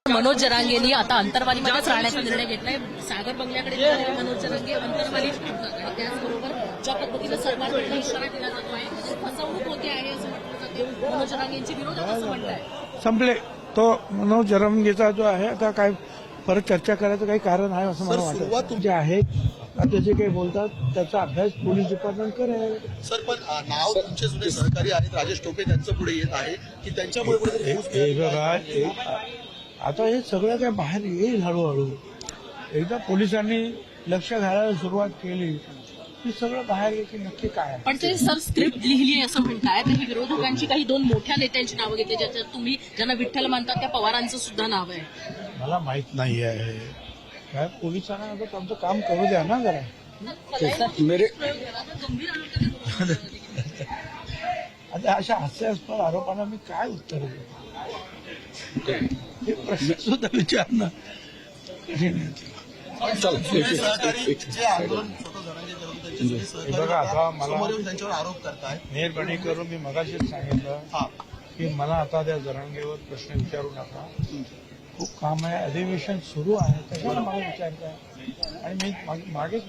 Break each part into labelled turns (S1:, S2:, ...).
S1: मनोज जरांगेंनी आता अंतरवालीमध्येच राहण्याचा निर्णय घेतलाय. सागर बंगल्याकडे निघालेले मनोज जरांगे अंतरवालीत राहतात आणि त्याचबरोबर ज्या पद्धतीनं सरकारकडे इशारा दिला जातो आहे फसवणूक होते आहे असं म्हटलं जाते. मनोज जरांगेंची विरोधात असं म्हणत आहे.
S2: संपले तो मनोज जरांगेचा जो आहे आता काय परत चर्चा करायचं काही कारण आहे असं मला वाटतं. जे आहेत त्याचे काही बोलतात त्याचा अभ्यास पोलीस डिपार्टमेंट करेल.
S3: सर पण नाव तुमचे जुने सहकारी आहेत राजेश टोपे त्यांचं पुढे येत आहे की त्यांच्यामुळे कुठेतरी घुस मिळाली?
S2: आता हे सगळं काय बाहेर येईल हळूहळू. एकदा पोलिसांनी लक्ष घालायला सुरुवात केली की सगळं बाहेर येईल की नक्की काय आहे.
S1: पण ते सर स्क्रिप्ट लिहिली आहे असं म्हणताय. काही विरोधकांची काही दोन मोठ्या नेत्यांची नावं घेतली ज्याच्यात तुम्ही ज्यांना विठ्ठल मानतात त्या पवारांचं सुद्धा नाव आहे.
S2: मला माहित नाही आहे काय पोलिसांना आता आमचं काम करू द्या ना जरा. आता अशा हास्यास्पद आरोपांना मी काय उत्तर देऊ हे प्रश्न सुद्धा विचारणं.
S3: सहकारी जे आंदोलन स्वतः जरांगे करत होते, त्यांचे जुने सहकारी
S2: बघा, आता
S3: आता
S2: मला-
S3: समोर येऊन त्यांच्यावर आरोप करताय.
S2: मेहरबानी करून मी मगाशीच सांगितलं
S3: हा
S2: की मला आता त्या जरांगेवर प्रश्न विचारू नका. खूप काम आहे, अधिवेशन सुरू आहे त्याच्यावर मला विचारताय. आणि मी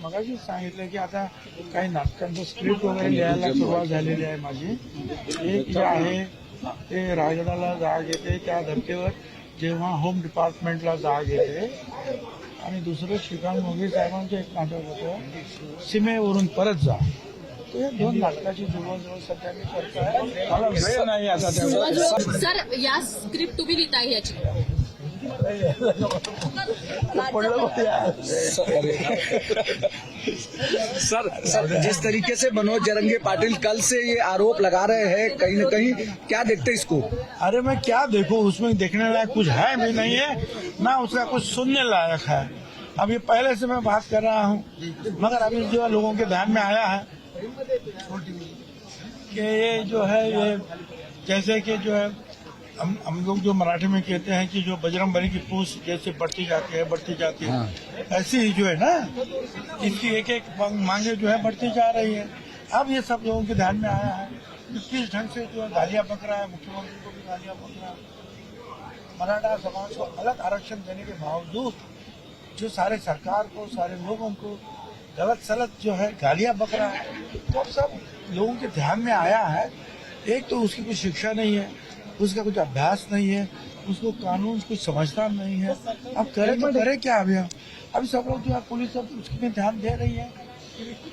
S2: मगाशीच सांगितलं की आता काही नाटकांचं स्क्रिप्ट वगैरे लिहायला सुरुवात झालेली आहे माझी. एक जे आहे ते रायगडाला जाग येते त्या धर्तीवर जेव्हा होम डिपार्टमेंटला जाग येते आणि दुसरं श्रीकांत मोघे साहेबांचं एक नाटक होतं सीमेवरून परत जा. ते दोन नाटकाची जवळजवळ सध्या मी करतोय. मला वेळ नाही आता त्यावेळेस.
S1: सर या स्क्रिप्ट तुम्ही लिहिताय याची
S4: सर जिस तरीके से मनोज जरंगे पाटिल कल से ये आरोप लगा रहे हैं कहीं न कहीं क्या देखते इसको?
S2: अरे मैं क्या देखूं उसमें देखने लायक कुछ है भी नहीं है ना उसका कुछ सुनने लायक है. अभी पहले से मैं बात कर रहा हूं मगर अभी जो लोगों के ध्यान में आया है कि ये जो है ये जैसे कि जो है हम लोग जो मराठी में कहते हैं कि जो बजरंगबली की पूंछ जैसे बढ़ती जाती है ऐसी ही जो है ना इसकी एक एक मांगे जो है बढ़ती जा रही है. अब ये सब लोगों के ध्यान में आया है कि किस ढंग से जो गालियां बक रहा है, मुख्यमंत्री को भी गालियां बक रहा है. मराठा समाज को अलग आरक्षण देने के बावजूद जो सारे सरकार को सारे लोगों को गलत सलत जो है गालियां बक रहा है. तो सब लोगों के ध्यान में आया है. एक तो उसकी कोई शिक्षा नहीं है, उसका कुछ अभ्यास नहीं है, उसको कानून कुछ समझता नहीं है. अब करे तो करे क्या अभी सब लोग जो है पुलिस सब उसमें ध्यान दे रही है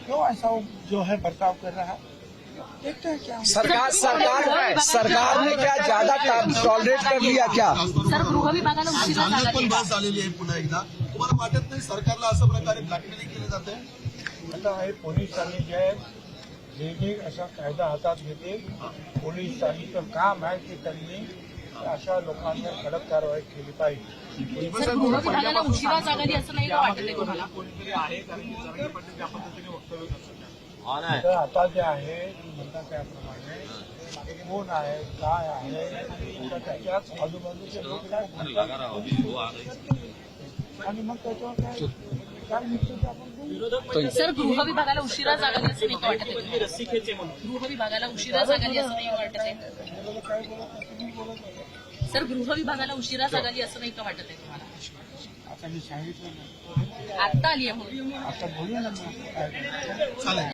S2: क्यों ऐसा वो जो है बर्ताव कर रहा है. देखते हैं क्या
S4: सरकार ने क्या ज्यादा टॉलरेट कर लिया क्या?
S1: सर गृह विभागाला उशिरा
S3: सांगण्यात
S1: जागा
S3: पण
S1: दिली.
S3: बस झालेली आहे पुन्हा एकदा. तुम्हाला वाटत नाही सरकारला अशा प्रकारे ब्लॅकमेलिंग केले जाते?
S2: आता हे पोलिसांनी जे जे असा कायदा हातात घेते पोलिसांचं काम आहे की त्यांनी अशा लोकांवर कडक कारवाई केली पाहिजे.
S1: सर गृह विभागाला उशिरा जागा दिली असं नाही का वाटत तुम्हाला?
S2: तर आता जे आहे तुम्ही म्हणता त्याप्रमाणे कोण आहे काय आहे तर त्याच्याच आजूबाजूचे लोक काय बोलतात आणि मग त्याच्यावर काय निश्चित आपण बोलू.
S1: सर गृह विभागाला उशिरा जागा दिली असं नाही का वाटत गृह विभागाला उशिरा जागा दिली असं नाही वाटत आहे.
S2: काय बोलत आहे, तुम्ही बोलत आहे.
S1: सर गृह विभागाला उशिरा जागा दिली असं नाही का वाटत आहे तुम्हाला?
S2: आता मी सांगितलं ना
S1: आत्ता आली आहे म्हणून
S2: आता बोलू ना मग काय
S3: चालेल.